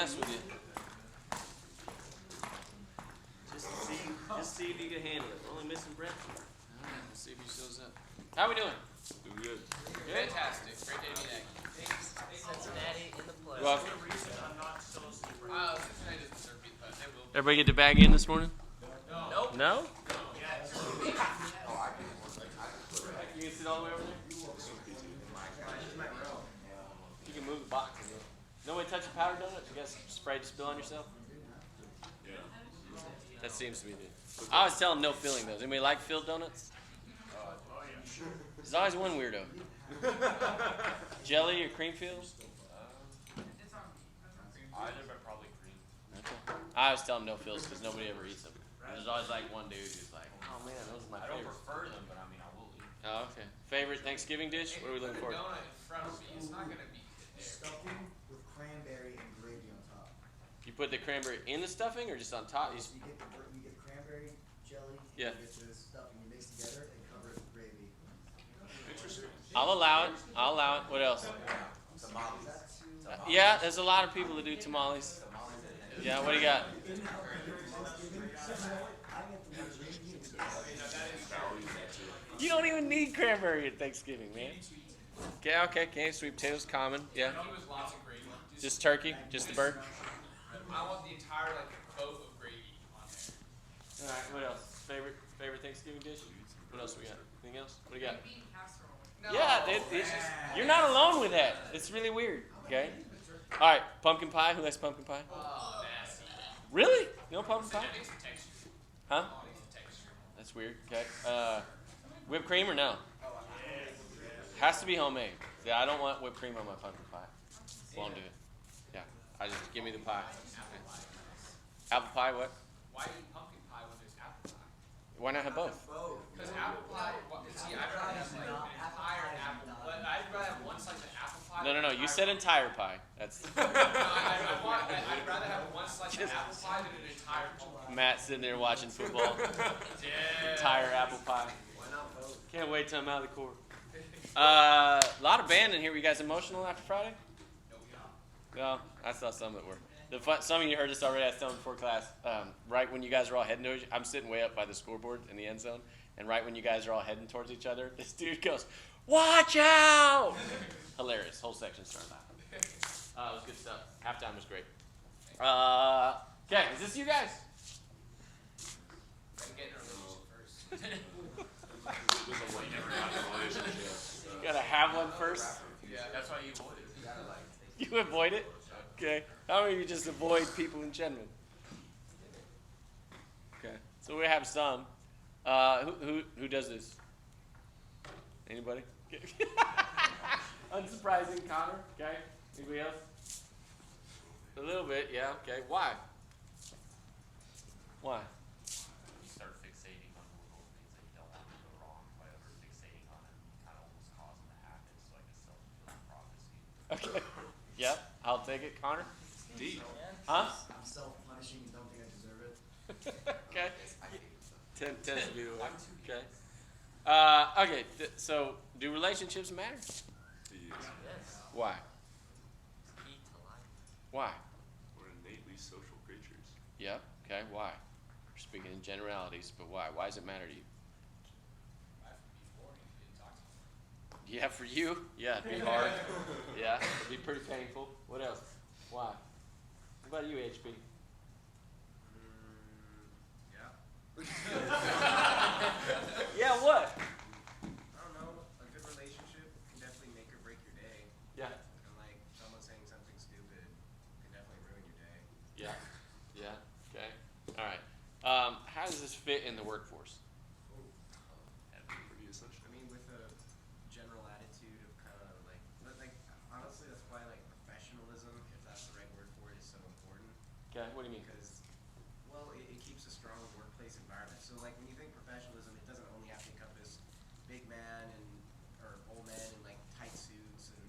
mess with you. Just see if you can handle it. Only missing Brett. All right, we'll see if he shows up. How we doing? Doing good. Fantastic. Great day to be back. Cincinnati in the play. Well, Cincinnati doesn't serve me, but they will. everybody get the bag in this morning? Nope. No? You can sit all the way over there? You can move the box. Nobody touch a powder donut? You guys afraid to spill on yourself? Yeah. That seems to be the. I always tell them no filling those. Anybody like filled donuts? There's always one weirdo. Jelly or cream filled? Either, but probably cream. Okay. I always tell them no fills because nobody ever eats them. There's always like one dude who's like, oh man, those are my I don't favorite. prefer them, but I mean, I will eat. Oh, okay. Favorite Thanksgiving dish? What are we looking for? Put a donut in front of me. It's not gonna be there. Stuffing with cranberry and gravy on top. You put the cranberry in the stuffing or just on top? You You get cranberry jelly. Yeah. You get the stuffing. You mix together and cover it with gravy. Interesting. I'll allow it. I'll allow it. What else? Yeah, there's a lot of people that do tamales. Yeah, what do you got? You don't even need cranberry at Thanksgiving, man. Okay, sweet potatoes, common, yeah. He was lots of gravy. Just turkey, just the bird. I want the entire boat of gravy on there. All right, what else? Favorite Thanksgiving dish? What else we got? Anything else? What do you got? No. Yeah, you're not alone with that. It's really weird. Okay. All right, pumpkin pie. Who likes pumpkin pie? Oh, nasty. Really? You know pumpkin pie? It makes the texture. Huh? Oh, it makes the texture. That's weird. Okay. Whipped cream or no? Has to be homemade. Yeah, I don't want whipped cream on my pumpkin pie. Won't do it. Yeah, I just give me the pie. Apple pie. What? Why eat pumpkin pie when there's apple pie? Why not have both? Because apple pie, see, I'd rather have an entire apple, but I'd rather have one slice of apple pie. No. You said entire pie. That's. I'd rather have one slice of apple pie than an entire pumpkin pie. Matt sitting there watching football. Yeah. Entire apple pie. Can't wait till I'm out of the court. A lot of band in here. Were you guys emotional after Friday? No, I saw some that were. Some of you heard this already. I was telling before class. Right when you guys are all heading towards, I'm sitting way up by the scoreboard in the end zone, and right when you guys are all heading towards each other, this dude goes, "Watch out!" Hilarious. Whole section started laughing. It was good stuff. Halftime was great. Okay, is this you guys? Gotta get in a relationship first. You gotta have one first. Yeah, that's why you avoid it. You avoid it? Okay. How many of you just avoid people in general? Okay. So we have some. Who does this? Anybody? Okay. Unsurprising, Connor. Okay. Anybody else? A little bit, yeah. Okay. Why? Why? You start fixating on little things that you don't want to go wrong by over fixating on it. You kind of almost cause them to happen. It's like a self-fulfilling prophecy. Okay. Yep. I'll take it, Connor. Deep. Huh? I'm self-punishing and don't think I deserve it. Okay. Tends to be the way. Okay. Okay. So, do relationships matter? Yes. Why? Key to life. Why? We're innately social creatures. Yep. Okay. Why? We're speaking in generalities, but why? Why does it matter to you? Before you didn't talk to me. Yeah, for you. Yeah, it'd be hard. Yeah, it'd be pretty painful. What else? Why? What about you, HP? Yeah, what? I don't know. A good relationship can definitely make or break your day. Yeah. And like someone saying something stupid can definitely ruin your day. Yeah. Yeah. Okay. All right. How does this fit in the workforce? Pretty essential. I mean, with a general attitude of kind of like honestly, that's why like professionalism, if that's the right word for it, is so important. Okay. What do you mean? Because, well, it keeps a strong workplace environment. So like when you think professionalism, it doesn't only have to encompass big man or old men in like tight suits and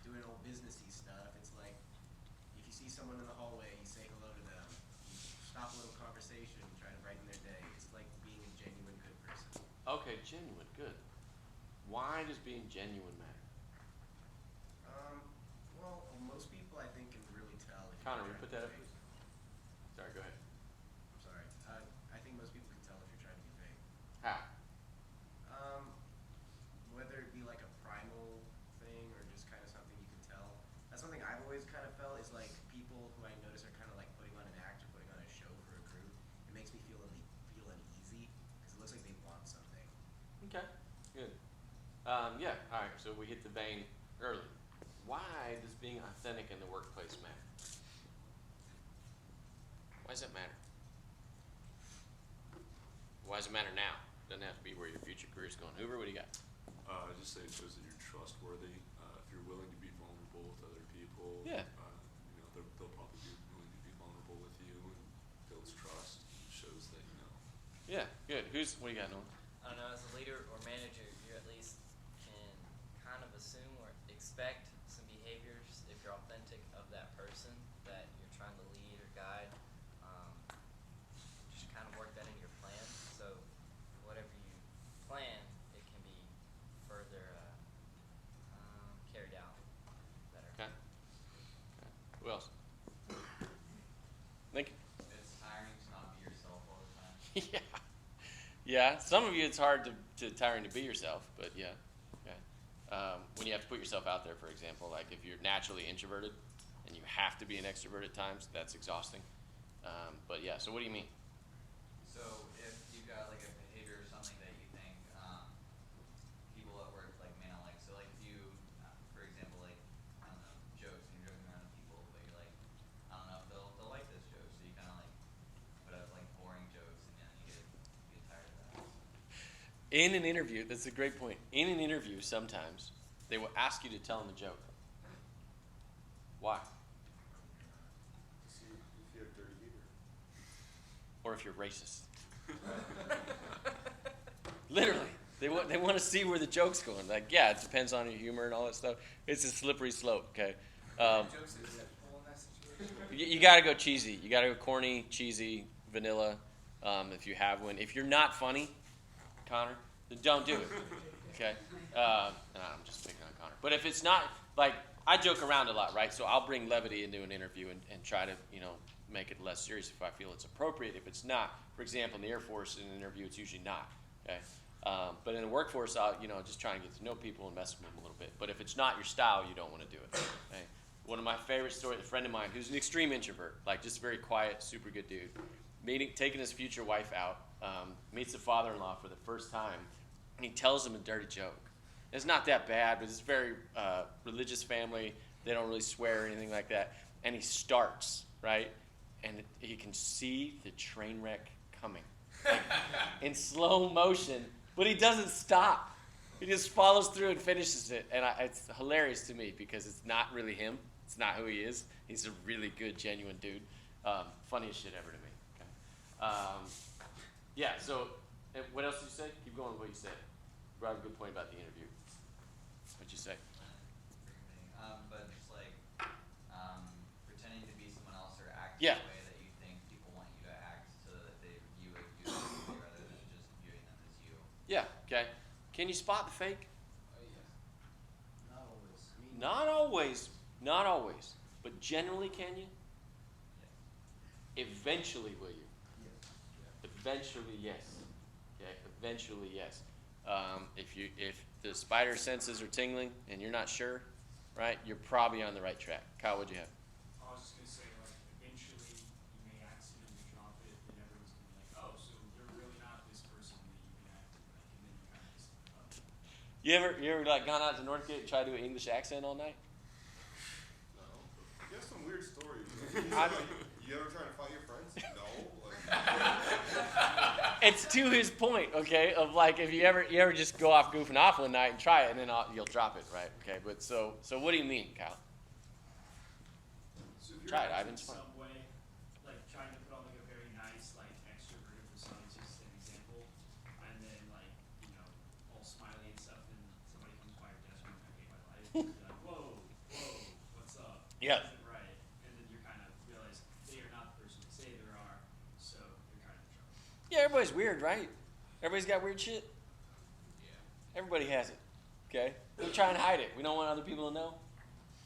doing old businessy stuff. It's like if you see someone in the hallway, you say hello to them, you stop a little conversation, try to brighten their day. It's like being a genuine good person. Okay, genuine. Good. Why does being genuine matter? Well, most people I think can really tell if Connor, will you put that up, please? Sorry, go ahead. I'm sorry. I think most people can tell if you're trying to be fake. How? Whether it be like a primal thing or just kind of something you can tell. That's something I've always kind of felt is like people who I notice are kind of like putting on an act or putting on a show for a crew. It makes me feel uneasy because it looks like they want something. Okay, good. Yeah, all right, so we hit the vein early. Why does being authentic in the workplace matter? Why does it matter? Why does it matter now? Doesn't have to be where your future career is going. Hoover, what do you got? I just say it shows that you're trustworthy. If you're willing to be vulnerable with other people, Yeah. They'll probably be willing to be vulnerable with you and builds trust. It shows that Yeah, good. What do you got, Nolan? I don't know, as a leader or manager, you at least can kind of assume or expect some behaviors if you're authentic of that person that you're trying to lead or guide. Just kind of work that in your plan. So whatever you plan, it can be further carried out better. Okay. Who else? Lincoln? It's tiring to not be yourself all the time. Yeah. Yeah, some of you it's hard to tiring to be yourself, but yeah. Okay. When you have to put yourself out there, for example, like if you're naturally introverted and you have to be an extrovert at times, that's exhausting. But yeah, so what do you mean? So if you've got like a behavior or something that you think people at work like may not like, so like if you, for example, like I don't know, jokes, and you're joking around with people, but you're like, I don't know if they'll like this joke, so you kind of like put up like boring jokes, and then you get tired of that. In an interview, that's a great point. In an interview, sometimes they will ask you to tell them a joke. Why? see if you have dirty humor. Or if you're racist. Literally, they want to see where the joke's going. Like, yeah, it depends on your humor and all that stuff. It's a slippery slope. Okay, Jokes are acceptable in that situation. you got to go cheesy. You got to go corny, cheesy, vanilla. If you have one, if you're not funny, Connor, then don't do it. Okay, no, I'm just picking on Connor. But if it's not, like, I joke around a lot, right? So I'll bring levity into an interview and try to, make it less serious if I feel it's appropriate. If it's not, for example, in the Air Force, in an interview, it's usually not. Okay, but in the workforce, I'll, just try and get to know people and mess with them a little bit. But if it's not your style, you don't want to do it. Okay? One of my favorite stories, a friend of mine who's an extreme introvert, like just very quiet, super good dude, taking his future wife out, meets the father-in-law for the first time, and he tells him a dirty joke. It's not that bad, but it's a very religious family. They don't really swear or anything like that. And he starts, right? And he can see the train wreck coming, like, in slow motion, but he doesn't stop. He just follows through and finishes it. And it's hilarious to me because it's not really him. It's not who he is. He's a really good, genuine dude. Funniest shit ever to me. Okay. Yeah, so what else did you say? Keep going with what you said. You brought up a good point about the interview. What'd you say? But just like pretending to be someone else or acting Yeah. the way that you think people want you to act, so that they view you as you rather than just viewing them as you. Yeah, okay. Can you spot the fake? Not always. Not always. Not always. But generally, can you? Eventually, will you? Yes. Eventually, yes. Okay. Eventually, yes. If the spider senses are tingling and you're not sure, right? You're probably on the right track. Kyle, what'd you have? I was just gonna say, like, eventually you may accidentally drop it, and everyone's gonna be like, oh, so you're really not this person that you've been acting like, and then you kind of just You ever like gone out to Northgate and tried to do an English accent all night? No. You have some weird stories. You ever trying to fight your friends? No. It's to his point, okay, of like if you ever just go off goofing off one night and try it, and then you'll drop it, right? Okay, but so what do you mean, Kyle? So if you're Try it, out in Ivan, it's fun. Subway, like trying to put on like a very nice, like extroverted persona, just an example, and then like, all smiley and stuff, and somebody comes by your desk and I hate my life, and you're like, whoa, what's up? Yeah. This isn't right. And then you kind of realize they are not the person they say they are, so you're kind of in trouble. Yeah, everybody's weird, right? Everybody's got weird shit. Yeah. Everybody has it. Okay? We try and hide it. We don't want other people to know.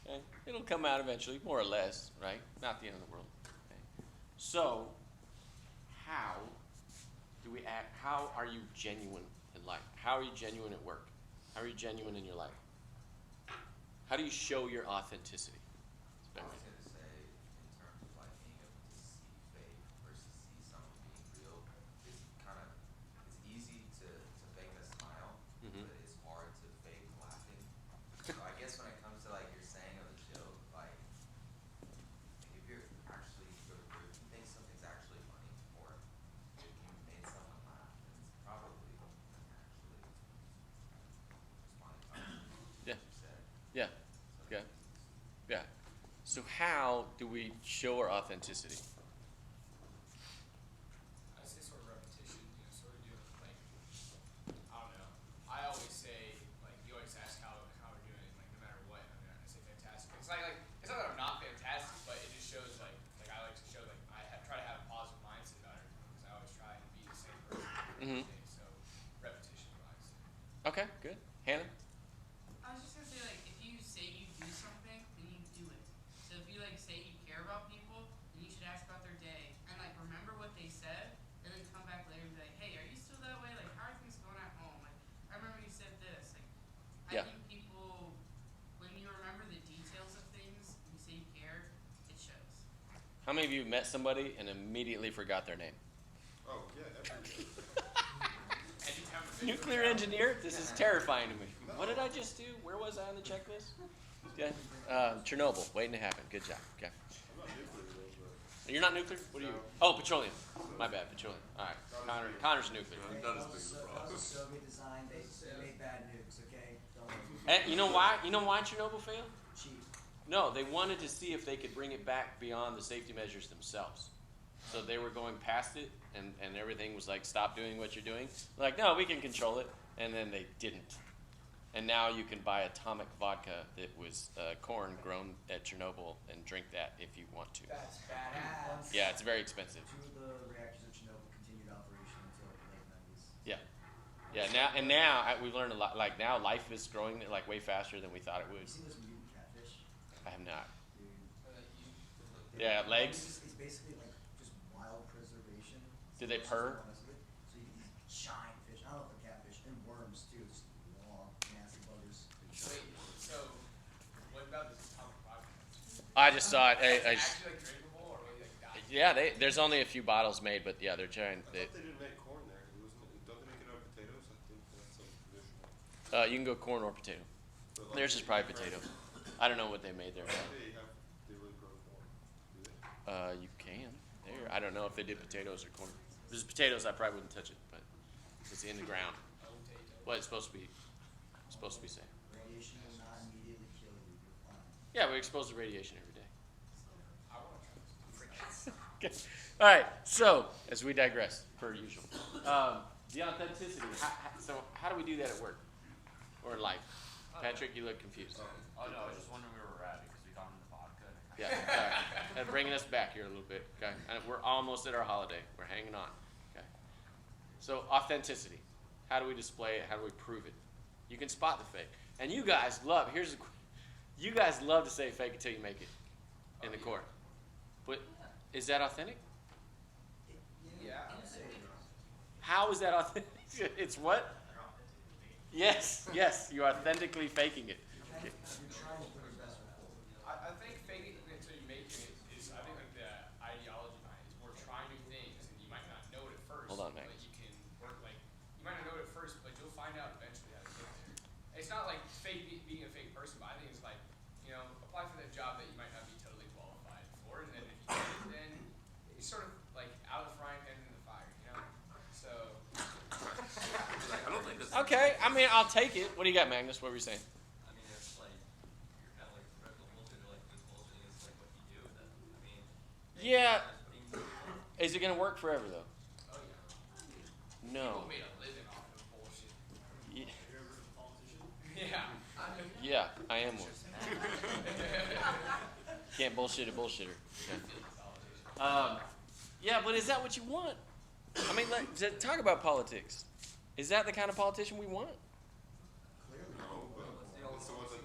Okay? It'll come out eventually, more or less, right? Not the end of the world. Okay. So, how do we act? How are you genuine in life? How are you genuine at work? How are you genuine in your life? How do you show your authenticity? I was gonna say, in terms of like being able to see fake versus see someone being real, it's easy to fake a smile, Mhm. but it's hard to fake laughing. So I guess when it comes to like your saying of a joke, like if you think something's actually funny, or if you made someone laugh, then it's probably actually responding to Yeah. what you said. Yeah. So Okay. it's- Yeah. So how do we show our authenticity? I say sort of repetition, sort of doing like, I don't know. I always say, like, you always ask how we're doing, like, no matter what. I mean, I say fantastic. It's like it's not that I'm not fantastic, but it just shows like I like to show like try to have a positive mindset about it because I always try and be the same person every Mhm. day. So repetition, I say. Okay, good. Hannah? I was just gonna say, like, if you say you do something, then you do it. So if you like say you care about people, then you should ask about their day and like remember what they said, and then come back later and be like, hey, are you still that way? Like, how are things going at home? Like, I remember you said this. Like, Yeah. I think people, when you remember the details of things, and you say you care, it shows. How many of you met somebody and immediately forgot their name? Oh, yeah, every day. Anytime a Nuclear engineer? This is terrifying to me. What did I just do? Where was I on the checklist? Okay. Chernobyl, waiting to happen. Good job. Okay. I'm not nuclear though, but You're not nuclear? What are you? Oh, petroleum. My bad, petroleum. All right. Connor's nuclear. not as big of a That problem. was Soviet design. They made bad nukes. Okay, don't worry. And you know why? You know why Chernobyl failed? Cheap. No, they wanted to see if they could bring it back beyond the safety measures themselves. So they were going past it, and everything was like, stop doing what you're doing. Like, no, we can control it. And then they didn't. And now you can buy atomic vodka that was corn grown at Chernobyl and drink that if you want to. That's badass. Yeah, it's very expensive. Two of the reactors at Chernobyl continued operation until the late 90s. Yeah. Yeah, now we've learned a lot. Like, now life is growing like way faster than we thought it You would. seen those mutant catfish? I have not. Dude. Yeah, legs. It's basically like just wild preservation. Do they It's just purr? the rest of it. So you get these giant fish. I don't know if they're catfish and worms too. Just long, nasty buggers. Wait, so what about this atomic vodka? I just saw it. Is it I just, actually like drinkable or will you like die? yeah, there's only a few bottles made, but yeah, they're trying. I thought they didn't make corn there. Don't they make it out of potatoes? I think that's like traditional. You can go corn or potato. But, like, Theirs is probably potato. I don't know what they made there. They really grow corn. Do they? You can. There. I don't know if they did potatoes or corn. If it's potatoes, I probably wouldn't touch it, but it's in the ground. Well, it's supposed to be. Safe. Radiation will not immediately kill you. You're fine. Yeah, we're exposed to radiation every day. I want to try this. Okay. All right. So, as we digress, per usual, the authenticity. So, how do we do that at work or in life? Patrick, you look confused. Oh no, I was just wondering where we're at because we got into the vodka. And it Yeah. All right. And bringing us back here a little bit. Okay. And we're almost at our holiday. We're hanging on. Okay. So, authenticity. How do we display it? How do we prove it? You can spot the fake. And you guys love. You guys love to say fake until you make it in the court. But is that authentic? Yeah. How is that authentic? It's what? Yes, you're authentically faking it. You're trying to put your best foot forward. I think faking it until you make it is, I think, like the ideology behind it is we're trying new things and you might not know it at first. Hold on, Max. But you can work, like, you might not know it at first, but you'll find out eventually how to get there. It's not like being a fake person, but I think it's like, apply for that job that you might not be totally qualified for, and then if you get it, then you're sort of like out of the frying pan into the fire, So. I don't think this. Okay, I mean, I'll take it. What do you got, Magnus? What were you saying? I mean, it's like you're kind of like professional bullshit, or like this bullshit is like what you do. That I mean. Yeah. Is it going to work forever, though? Oh yeah. No. People made a living off of bullshit. Ye- Have you ever heard of a politician? Yeah. Yeah, I am one. Can't bullshit a bullshitter. Okay. Yeah, but is that what you want? I mean, talk about politics. Is that the kind of politician we want? Clearly. No, but it's the ones that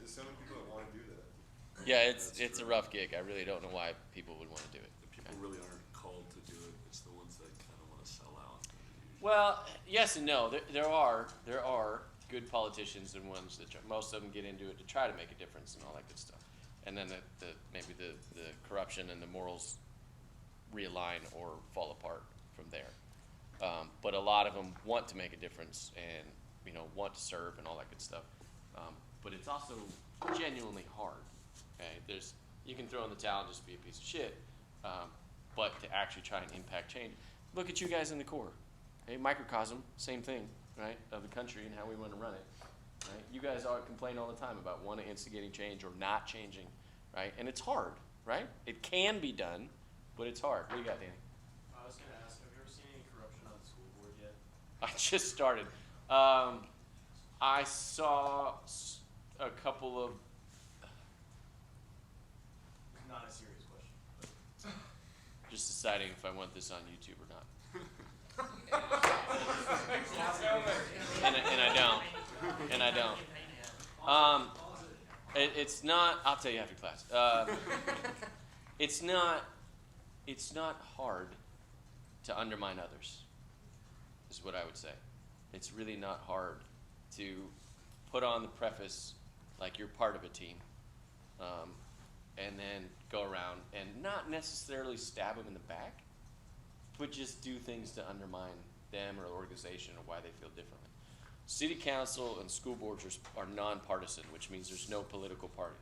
it's the only people that want to do that. Yeah, That's it's a true. rough gig. I really don't know why people would want to do it. The people really aren't called to do it. It's the ones that kind of want to sell out. Well, yes and no. There are good politicians and ones that most of them get into it to try to make a difference and all that good stuff. And then maybe the corruption and the morals realign or fall apart from there. But a lot of them want to make a difference and want to serve and all that good stuff. But it's also genuinely hard. Okay, you can throw in the towel and just be a piece of shit, but to actually try and impact change. Look at you guys in the Corps. Okay, microcosm, same thing, right, of the country and how we want to run it. Right? You guys all complain all the time about wanting instigating change or not changing, right? And it's hard, right? It can be done, but it's hard. What do you got, Danny? I was gonna ask, have you ever seen any corruption on the school board yet? I just started. I saw a couple of. Not a serious question. But Just deciding if I want this on YouTube or not. and I don't. And I don't. It's not. I'll tell you after class. It's not hard to undermine others. Is what I would say. It's really not hard to put on the preface like you're part of a team, and then go around and not necessarily stab them in the back, but just do things to undermine them or the organization or why they feel differently. City council and school boards are nonpartisan, which means there's no political party.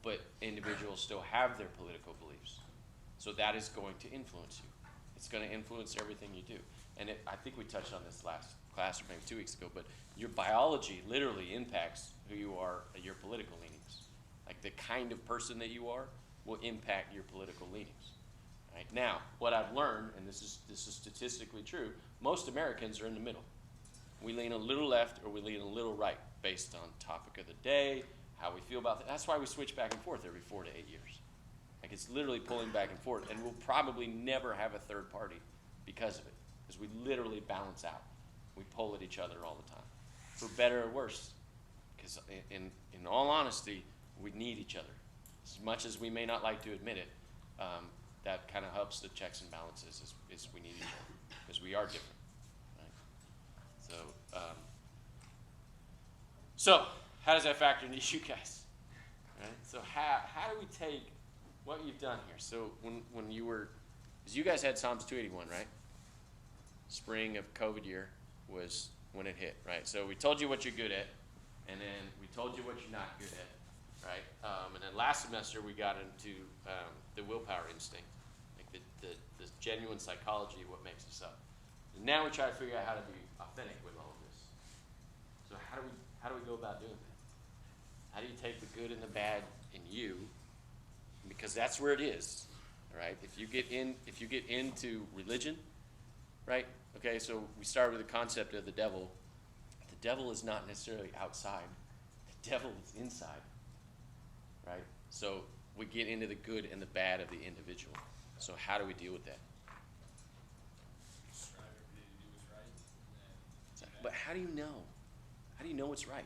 But individuals still have their political beliefs. So that is going to influence you. It's going to influence everything you do. And I think we touched on this last class or maybe 2 weeks ago, but your biology literally impacts who you are and your political leanings. Like the kind of person that you are will impact your political leanings. Right? Now, what I've learned, and this is statistically true, most Americans are in the middle. We lean a little left or we lean a little right based on topic of the day, how we feel about it. That's why we switch back and forth every 4 to 8 years. Like it's literally pulling back and forth, and we'll probably never have a third party because of it, because we literally balance out. We pull at each other all the time, for better or worse. Because in all honesty, we need each other. As much as we may not like to admit it, that kind of helps the checks and balances. Is we need each other because we are different. Right? So how does that factor into you guys? Right? So how do we take what you've done here? So when you were, because you guys had SOMS 281, right? Spring of COVID year was when it hit, right? So we told you what you're good at, and then we told you what you're not good at, right? And then last semester we got into the willpower instinct, like the genuine psychology of what makes us up. And now we try to figure out how to be authentic with all of this. So how do we go about doing that? How do you take the good and the bad in you? Because that's where it is, right? If you get into religion, right? Okay, so we start with the concept of the devil. The devil is not necessarily outside. The devil is inside, right? So we get into the good and the bad of the individual. So how do we deal with that? Strive every day to do what's right, and then But how do you know? How do you know what's right?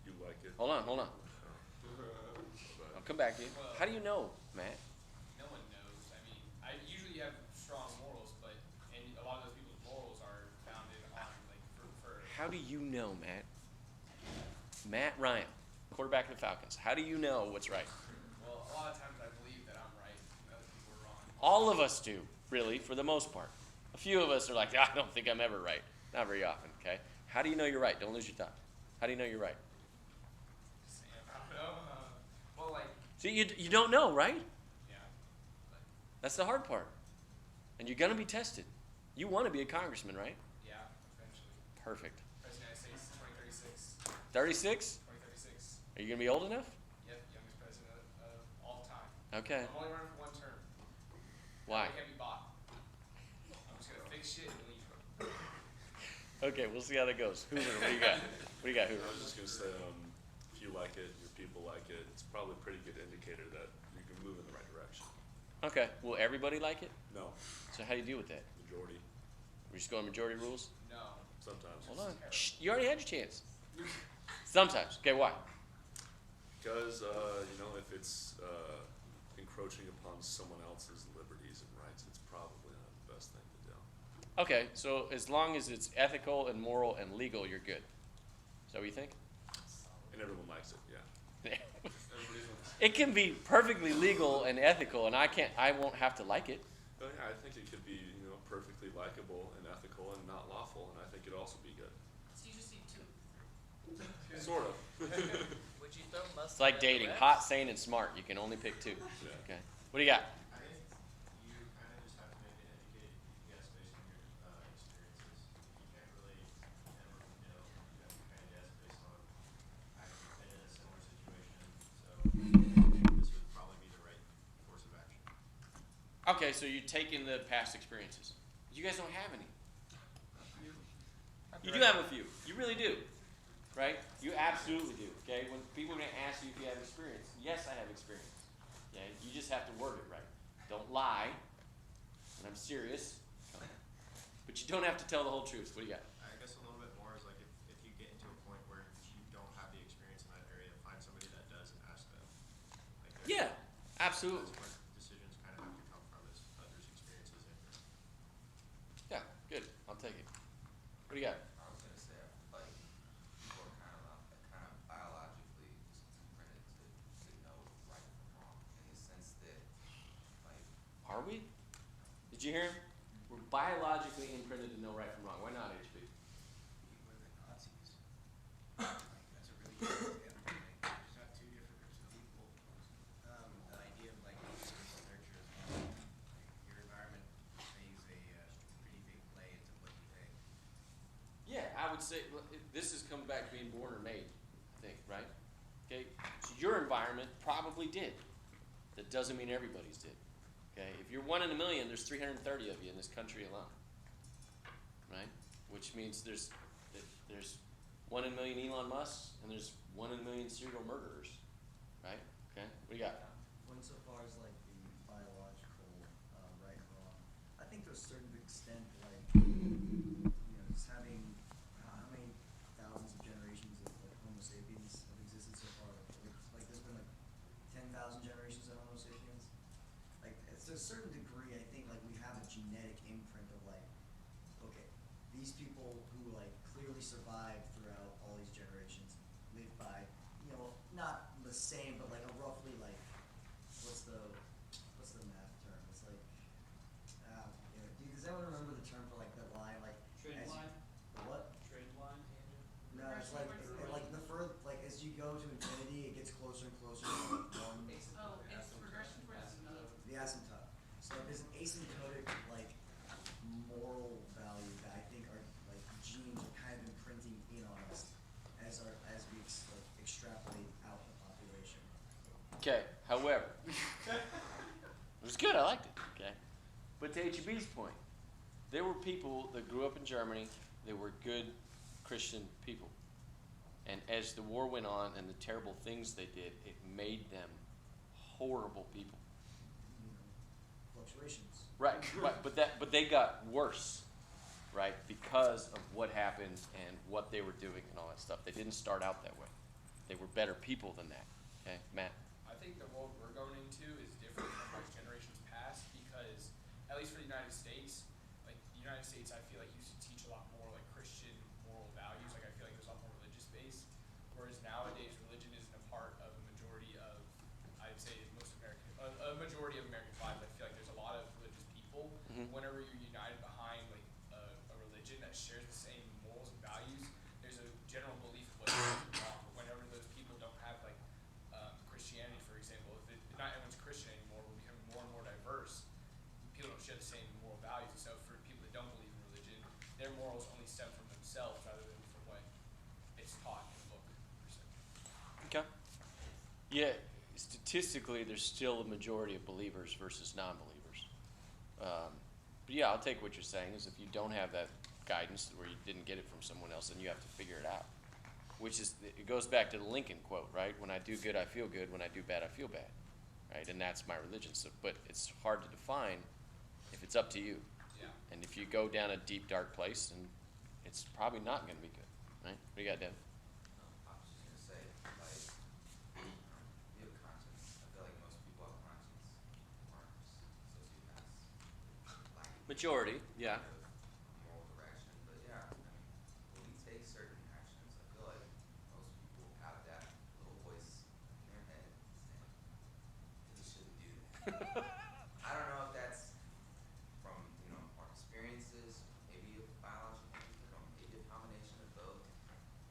You like it. Hold on. I'll come back to you. How do you know, Matt? no one knows. I mean, usually have strong morals, and a lot of those people's morals are founded on for How do you know, Matt? Matt Ryan, quarterback of the Falcons. How do you know what's right? Well, a lot of times I believe that I'm right and other people are wrong. All of us do, really, for the most part. A few of us are like, I don't think I'm ever right. Not very often, okay? How do you know you're right? Don't lose your thought. How do you know you're right? I don't know. Well, like, See, you don't know, right? yeah. That's the hard part. And you're going to be tested. You want to be a congressman, right? Yeah, eventually. Perfect. President of the United States, 2036. 36? 2036. Are you going to be old enough? Yep, youngest president of all time. Okay. I'm only running for one term. Why? I can't be bought. I'm just gonna fix shit and leave. Okay, we'll see how that goes. Hoover, what do you got? What do you got, Hoover? I was just going to say, if you like it, your people like it, it's probably a pretty good indicator that you can move in the right direction. Okay. Will everybody like it? No, So how do you deal with that? majority, We're just going majority rules? No. sometimes. Hold on. Shh, you already had your chance. Sometimes. Okay, why? Because, if it's encroaching upon someone else's liberties and rights, it's probably not the best thing to do. Okay, so as long as it's ethical and moral and legal, you're good. Is that what you think? And everyone likes it, yeah. Everybody's on It can be perfectly legal and ethical, and I won't have to like it. Oh, yeah, I think it could be, perfectly likable and ethical and not lawful, and I think it'd also be good. So you just need two. Sort of. Would you throw mustard? It's like at the dating, refs? hot, sane, and smart. You can only pick two. Yeah. Okay. What do you got? I think you kind of just have to make an educated guess based on your experiences. You can't really ever know. You have to kind of guess based on having been in a similar situation. So this would probably be the right course of action. Okay, so you're taking the past experiences. You guys don't have any. You do have a few. You really do. Right? You absolutely do. Okay? When people are going to ask you if you have experience, yes, I have experience. Okay? You just have to word it right. Don't lie. And I'm serious. But you don't have to tell the whole truth. What do you got? I guess a little bit more is like if you get into a point where you don't have the experience in that area, find somebody that does and ask them. Like Yeah, absolutely. That's where decisions kind of have to come from is others' experiences. Yeah, good. I'll take it. What do you got? I was gonna say, like, people are kind of biologically imprinted to know right from wrong, in the sense that, like, Are we? Did you hear him? We're biologically imprinted to know right from wrong. Why not, HB? Were the Nazis? That's a really good example. Like, there's not two different groups of people. The idea of like nature versus nurture as well. Like your environment plays a pretty big play into what you think. Yeah, I would say this has come back to being born or made, I think, right? Okay, so your environment probably did. That doesn't mean everybody's did. Okay, if you're 1 in a million, there's 330 of you in this country alone, right? Which means there's 1 in a million Elon Musks and there's 1 in a million serial murderers, right? Okay, what do you got? Going so far as like the biological right and wrong, I think to a certain extent, like just having how many thousands of generations of like Homo sapiens have existed so far. Like there's been like 10,000 generations of Homo sapiens. Like to a certain degree, I think like we have a genetic imprint of like, okay, these people who like clearly survived throughout all these generations live by, not the same, but like a roughly like, what's the math term? It's like, does anyone remember the term for like the line, like Trend as line? the what? Trend line, tangent? No, it's like the further, like as you go to infinity, it gets closer and closer to like one. Oh, it's progression towards the mean. The asymptote. So there's an asymptotic like moral value that I think our like genes are kind of imprinting in on us as we extrapolate out the population. Okay, however, it was good, I liked it, okay? But to HEB's point, there were people that grew up in Germany, they were good Christian people. And as the war went on and the terrible things they did, it made them horrible people. Fluctuations. Right, but they got worse, right, because of what happened and what they were doing and all that stuff. They didn't start out that way. They were better people than that. Okay, Matt? I think the world we're going into is different from like generations past because, at least for the United States, like the United States, I feel like used to teach a lot more like Christian moral values. Like I feel like there's a lot more religious based, whereas nowadays religion isn't a part of a majority of, I'd say a majority of American lives. I feel like there's a lot of religious people. Whenever you're united behind like a religion that shares the same morals and values, there's a general belief of what's right and wrong. But whenever those people don't have like Christianity, for example, if not everyone's Christian anymore, we're becoming more and more diverse. People don't share the same moral values, and so for people that don't believe in religion, their morals only stem from themselves rather than from what it's taught in the book. Per se. Okay. Yeah, statistically, there's still a majority of believers versus non-believers. But yeah, I'll take what you're saying is if you don't have that guidance where you didn't get it from someone else, then you have to figure it out. Which is, it goes back to the Lincoln quote, right? When I do good, I feel good. When I do bad, I feel bad, right? And that's my religion. So, but it's hard to define if it's up to you. Yeah. And if you go down a deep, dark place, then it's probably not going to be good, right? What do you got, Devin? I was just gonna say, like, Majority, yeah. kind of moral direction. But yeah, I mean, when we take certain actions, I feel like most people have that little voice in their head saying, you shouldn't do that. I don't know if that's from, our experiences, maybe a biological reason, or maybe a combination of both.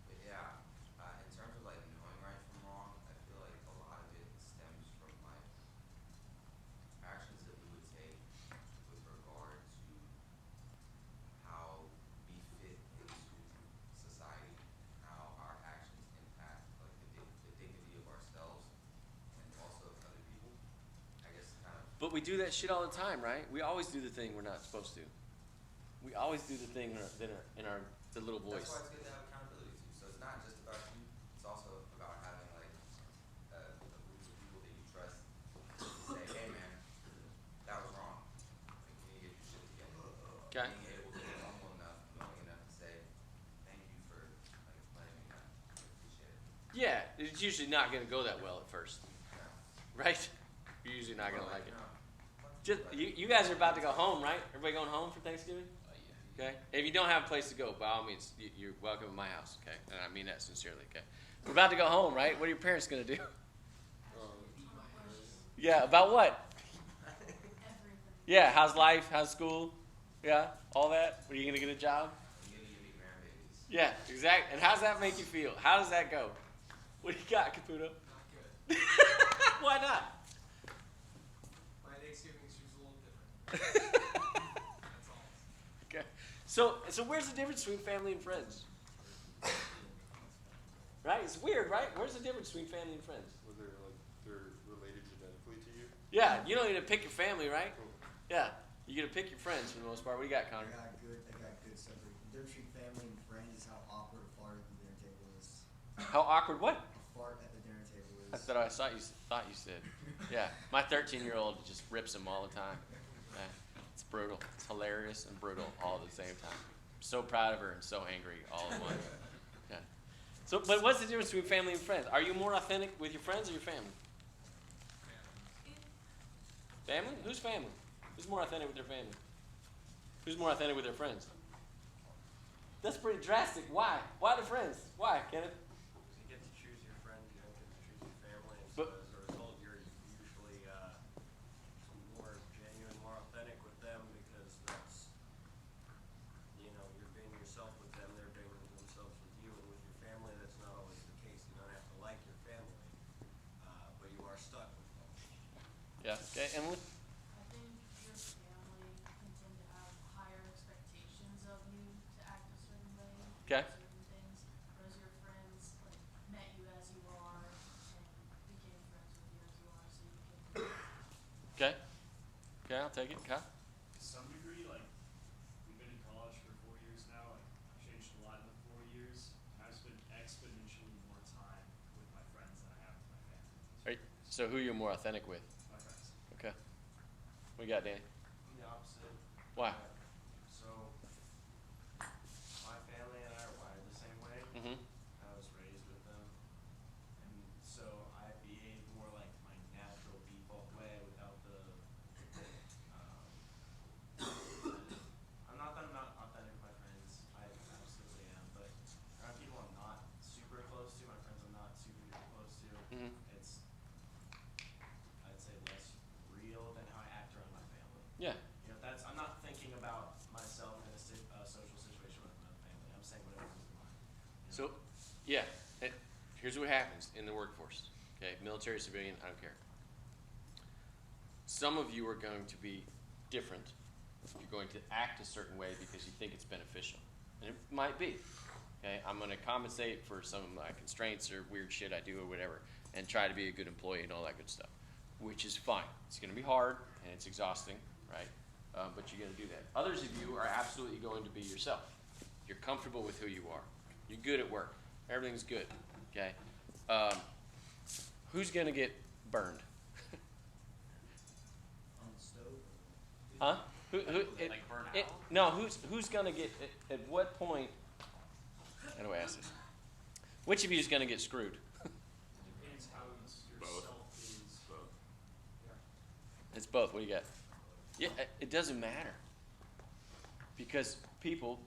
But yeah, in terms of like knowing right from wrong, I feel like a lot of it stems from like actions that we would take with regard to how we fit into society, how our actions impact like the dignity of ourselves and also of other people. I guess kind of. But we do that shit all the time, right? We always do the thing we're not supposed to. We always do the thing the little voice. That's why it's good to have accountability too. So it's not just about you. It's also about having like a group of people that you trust to say, hey man, that was wrong. Like, you need to get your shit together. Okay. Being able to be humble enough, knowing enough to say, thank you for like letting me know. I appreciate it. Yeah, it's usually not going to go that well at first, Yeah. right? You're usually not going to Or, like it. fuck Just you, you guys are about to go home, right? Everybody going home for Thanksgiving? Yeah. Okay. If you don't have a place to go, by all means, you're welcome at my house. Okay, and I mean that sincerely. Okay. We're about to go home, right? What are your parents going to do? Yeah. About what? Yeah. How's life? How's school? Yeah. All that. Are you going to get a job? I'm gonna give me grandbabies. Yeah. Exactly. And how's that make you feel? How does that go? What do you got, Caputo? Not good. Why not? My Thanksgiving is a little different. That's all. Okay. So where's the difference between family and friends? Right? It's weird, right? Where's the difference between family and friends? Whether like they're related genetically to you. Yeah, you don't need to pick your family, right? Yeah. You get to pick your friends for the most part. What do you got, Connor? I got good separate. The difference between family and friends is how awkward a fart at the dinner table is. How awkward what? A fart at the dinner table is. That's what I thought you said. Yeah. My 13-year-old just rips them all the time. Yeah. It's brutal. It's hilarious and brutal all at the same time. I'm so proud of her and so angry all at once. Yeah. So, but what's the difference between family and friends? Are you more authentic with your friends or your family? Family? Who's family? Who's more authentic with their family? Who's more authentic with their friends? That's pretty drastic. Why? Why the friends? Why, Kenneth? You get to choose your friends, you don't get to choose your family, and But- so as a result, you're usually more genuine, more authentic with them because that's, you're being yourself with them, they're being themselves with you, and with your family, that's not always the case. You don't have to like your family, but you are stuck with them. Yeah. Okay, Emily? I think your family can tend to have higher expectations of you to act a certain way. Okay. Certain things, whereas your friends like met you as you are and became friends with you as you are, so you can. Okay. Okay, I'll take it. Kyle? To some degree, like, we've been in college for 4 years now, like, I've changed a lot in the 4 years, and I've spent exponentially more time with my friends than I have with my family. Right. So who you're more authentic with? My friends. Okay. What you got, Danny? I'm the opposite. Why? So, my family and I are wired the same way. Mm-hmm. I was raised with them, and so I behave more like my natural default way without the. I'm not that I'm not authentic with my friends. I absolutely am, but around people I'm not super close to, my friends I'm not super duper close to. Mhm. It's, I'd say, less real than how I act around my family. Yeah. I'm not thinking about myself in a social situation with my family. I'm saying whatever comes to mind. So, yeah. Here's what happens in the workforce. Okay, military, civilian, I don't care. Some of you are going to be different. You're going to act a certain way because you think it's beneficial. And it might be. Okay, I'm going to compensate for some of my constraints or weird shit I do or whatever and try to be a good employee and all that good stuff, which is fine. It's going to be hard and it's exhausting, right? But you're going to do that. Others of you are absolutely going to be yourself. You're comfortable with who you are. You're good at work. Everything's good, okay? Who's going to get burned? On the stove. Huh? Like burn out? No, who's going to get, at what point, how do I ask this? Which of you is going to get screwed? Depends how Both. yourself is. Both. It's both. What do you got? Yeah, it doesn't matter. because people,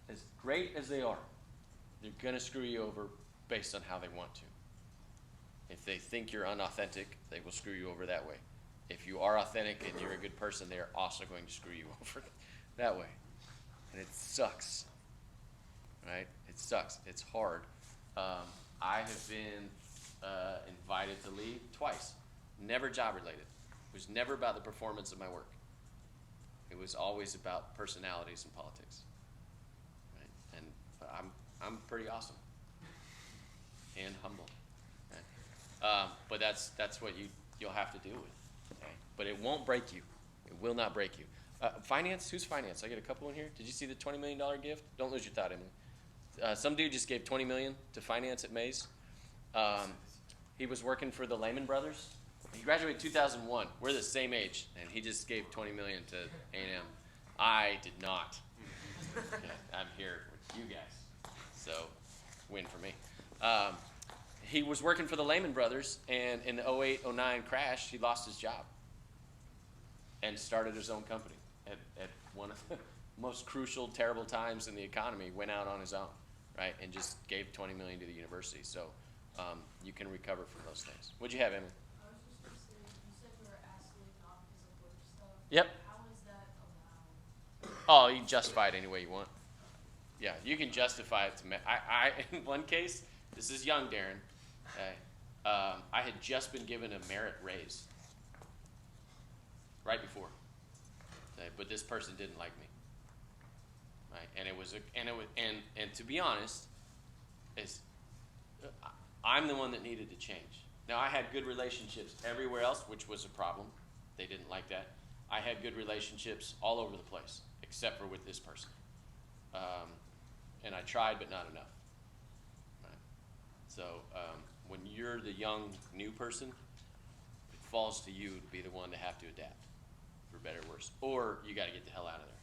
as great as they are, they're gonna screw you over based on how they want to. If they think you're unauthentic, they will screw you over that way. If you are authentic and you're a good person, they are also going to screw you over that way. And it sucks, right? It sucks. It's hard. I have been invited to lead twice. Never job related. It was never about the performance of my work. It was always about personalities and politics. Right? And I'm pretty awesome and humble. Right? But that's what you'll have to deal with. Okay? But it won't break you. It will not break you. Finance? Who's finance? I get a couple in here. Did you see the $20 million gift? Don't lose your thought, Emily. Some dude just gave $20 million to finance at Mays. He was working for the Lehman Brothers. He graduated 2001. We're the same age, and he just gave $20 million to A&M. I did not. Okay, I'm here with you guys, so win for me. He was working for the Lehman Brothers, and in the 08-09 crash, he lost his job and started his own company at one of the most crucial, terrible times in the economy. Went out on his own, right, and just gave $20 million to the university. So you can recover from those things. What'd you have, Emily? I was just gonna say, you said you were an athlete not because of work stuff. Yep. How is that allowed? Oh, you can justify it any way you want. Yeah, you can justify it to me. I in one case, this is young Darren. Okay, I had just been given a merit raise right before, okay, but this person didn't like me. Right, and to be honest, I'm the one that needed to change. Now I had good relationships everywhere else, which was a problem. They didn't like that. I had good relationships all over the place, except for with this person. And I tried, but not enough. Right? So when you're the young new person, it falls to you to be the one to have to adapt, for better or worse. Or you got to get the hell out of there.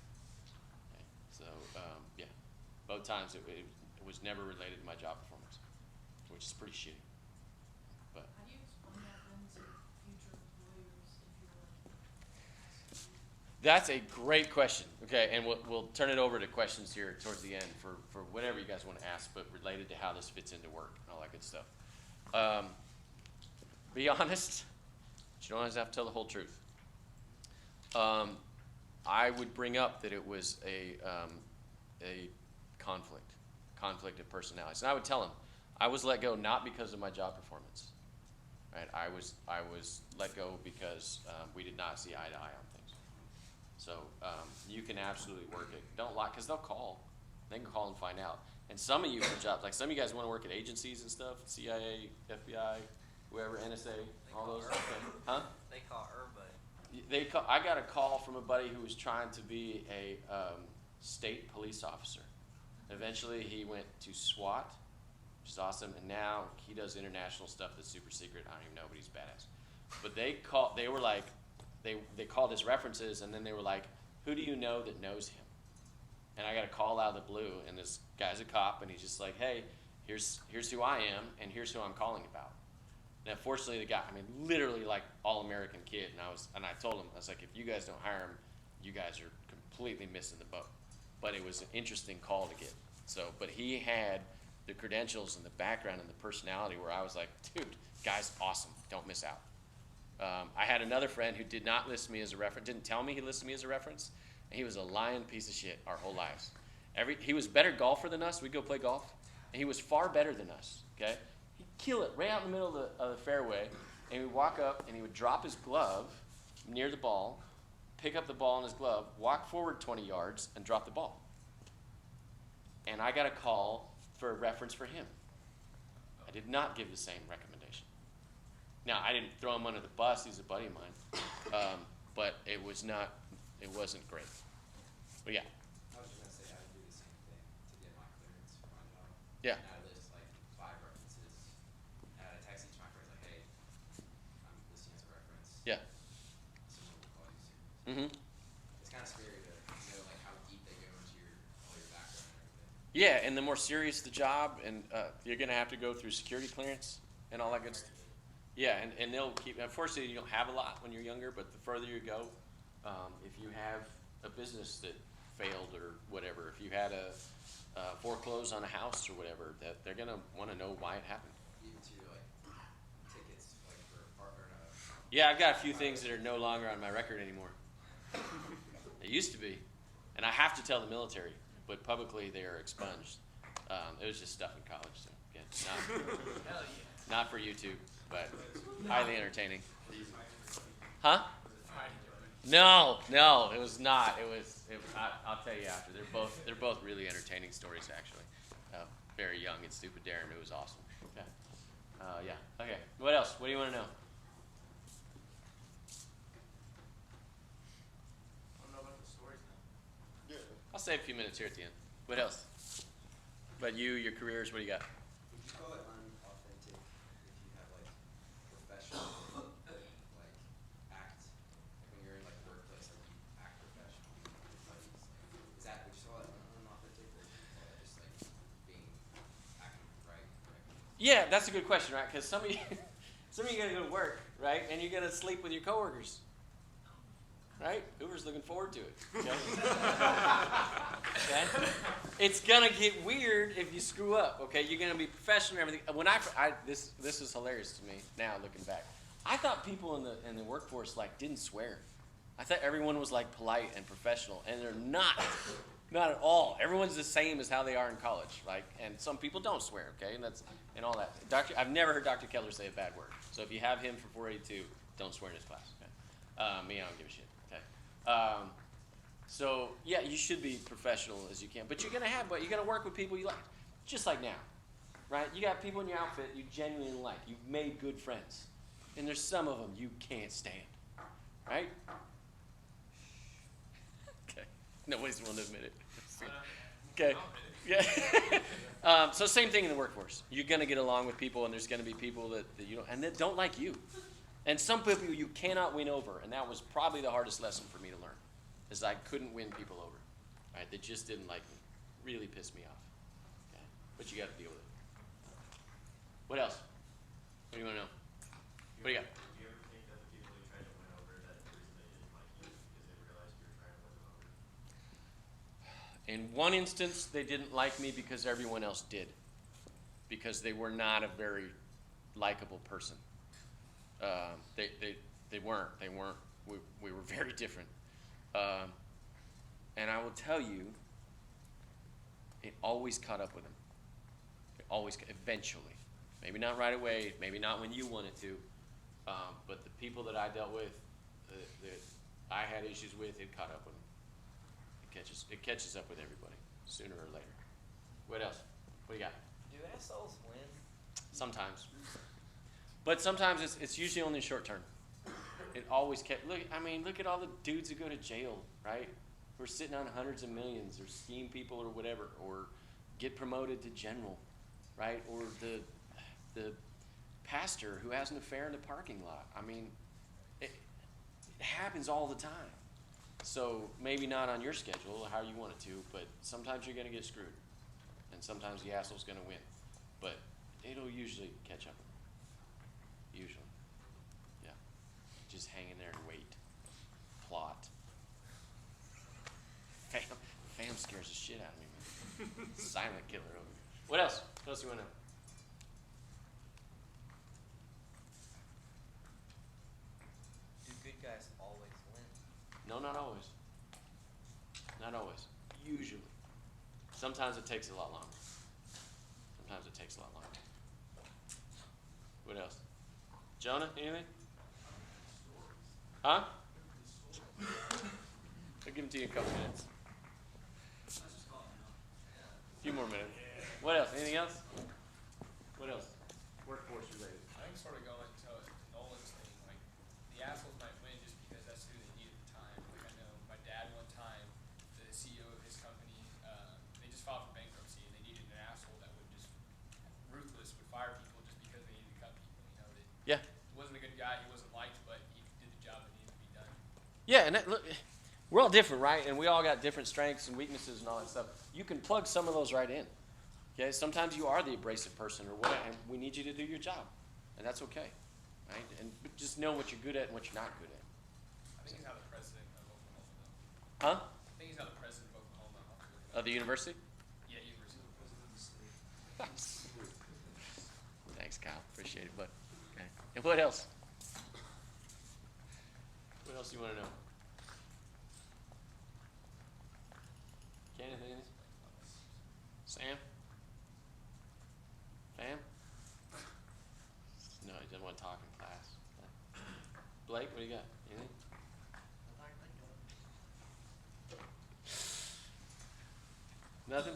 Okay? So yeah, both times it was never related to my job performance, which is pretty shitty. But How do you explain that then to future employers if you're asked to leave? that's a great question. Okay, and we'll turn it over to questions here towards the end for whatever you guys want to ask, but related to how this fits into work and all that good stuff. Be honest. You don't always have to tell the whole truth. I would bring up that it was a conflict of personalities, and I would tell them I was let go not because of my job performance. Right? I was let go because we did not see eye to eye on things. So you can absolutely work it. Don't lie, because they'll call. They can call and find out. And some of you for jobs, like some of you guys want to work at agencies and stuff, CIA, FBI, whoever, NSA, all those. Okay. Huh? They call everybody. I got a call from a buddy who was trying to be a state police officer. Eventually, he went to SWAT, which is awesome, and now he does international stuff that's super secret. I don't even know, but he's badass. But they were like, they called his references, and then they were like, who do you know that knows him? And I got a call out of the blue, and this guy's a cop, and he's just like, hey, here's who I am, and here's who I'm calling about. Now, fortunately, the guy, literally like all-American kid, and I told him, I was like, if you guys don't hire him, you guys are completely missing the boat. But it was an interesting call to get. So, but he had the credentials and the background and the personality where I was like, dude, guy's awesome. Don't miss out. I had another friend who did not list me as a reference, didn't tell me he listed me as a reference, and he was a lying piece of shit our whole lives. He was a better golfer than us. We'd go play golf, and he was far better than us, okay? He'd kill it right out in the middle of the fairway, and we'd walk up, and he would drop his glove near the ball, pick up the ball in his glove, walk forward 20 yards, and drop the ball. And I got a call for a reference for him. I did not give the same recommendation. Now, I didn't throw him under the bus. He's a buddy of mine. But it wasn't great. But yeah. I was just gonna say I would do the same thing to get my clearance for my job. Yeah. And I list like 5 references. And I text each of my friends like, hey, I'm listing as a reference. Yeah. Someone will call you soon. Mm-hmm. It's kind of scary to know like how deep they go into all your background and everything. Yeah, and the more serious the job, and you're going to have to go through security clearance and all that good stuff. Yeah, and they'll keep, unfortunately you don't have a lot when you're younger, but the further you go, if you have a business that failed or whatever, if you had a foreclose on a house or whatever, that they're gonna want to know why it happened. Even to like tickets, like for a partner. Yeah, I've got a few things that are no longer on my record anymore. They used to be, and I have to tell the military, but publicly they are expunged. It was just stuff in college, so again, not for YouTube, but highly entertaining. Huh? No, it was not. It was. I'll tell you after. They're both really entertaining stories, actually. Very young and stupid Darren. It was awesome. Okay. Yeah. Okay. What else? What do you want to know? I don't know about the stories now. I'll save a few minutes here at the end. What else? But you, your careers. What do you got? Would you call it unauthentic if you have like professional like act when you're in like workplace, like you act professional with your buddies? Is that would you call it unauthentic, or would you call it just like being acting right? Yeah, that's a good question, right? Because some of you gotta go to work, right? And you're gonna sleep with your coworkers, right? Uber's looking forward to it. Okay? Okay? It's gonna get weird if you screw up. Okay, you're gonna be professional and everything. When this is hilarious to me now looking back. I thought people in the workforce like didn't swear. I thought everyone was like polite and professional, and they're not. Not at all. Everyone's the same as how they are in college, right? And some people don't swear, okay? And all that. I've never heard Dr. Keller say a bad word. So if you have him for 482, don't swear in his class. Okay? Me, I don't give a shit. Okay. So yeah, you should be professional as you can, but you're gonna work with people you like, just like now, right? You got people in your outfit you genuinely like. You've made good friends, and there's some of them you can't stand, right? Okay. Nobody's willing to admit it. Okay. Yeah. So same thing in the workforce. You're gonna get along with people, and there's gonna be people that you don't, and that don't like you. And some people you cannot win over, and that was probably the hardest lesson for me to learn, is I couldn't win people over. Right? They just didn't like me. Really pissed me off. Okay? But you got to deal with it. What else? What do you want to know? What do you got? Do you ever think that the people you tried to win over, that the reason they didn't like you is because they realized you were trying to win them over? In one instance, they didn't like me because everyone else did. Because they were not a very likable person. They weren't. We were very different. And I will tell you, it always caught up with them. It always, eventually. Maybe not right away, maybe not when you wanted to, but the people that I dealt with, that I had issues with, it caught up with them. It catches up with everybody, sooner or later. What else? What do you got? Do assholes win? Sometimes. But sometimes it's usually only short term. It always look at all the dudes who go to jail, right? Who are sitting on hundreds of millions, or scheme people or whatever, or get promoted to general, right? Or the pastor who has an affair in the parking lot. I mean, it happens all the time. So maybe not on your schedule, how you want it to, but sometimes you're gonna get screwed. And sometimes the asshole's gonna win. But it'll usually catch up. Usually. Yeah. Just hang in there and wait. Plot. Fam scares the shit out of me, man. Silent killer over here. What else? What else do you want to know? Do good guys always win? No, not always. Not always. Usually. Sometimes it takes a lot longer. What else? Jonah, anything? Huh? I'll give them to you in a couple minutes. A few more minutes. What else? Anything else? What else? Workforce related. I think sort of going to Nolan's thing, like the assholes might win just because that's who they need at the time. Like I know my dad one time, the CEO of his company, they just filed for bankruptcy and they needed an asshole that would just ruthless, would fire people just because they needed to cut people. You know, Yeah. He wasn't a good guy, he wasn't liked, but he did the job that needed to be done. Yeah, and look, we're all different, right? And we all got different strengths and weaknesses and all that stuff. You can plug some of those right in. Okay, sometimes you are the abrasive person or whatever, and we need you to do your job, and that's okay, right? And just know what you're good at and what you're not good at. I think he's now the president of Oklahoma, though. Huh? I think he's now the president of Oklahoma. Of the university? Yeah, university. Thanks, Kyle. Appreciate it, bud. Okay. And what else? What else do you want to know? Kenneth, anything? Sam? Pam? No, he doesn't want to talk in class. Blake, what do you got? Anything? Nothing?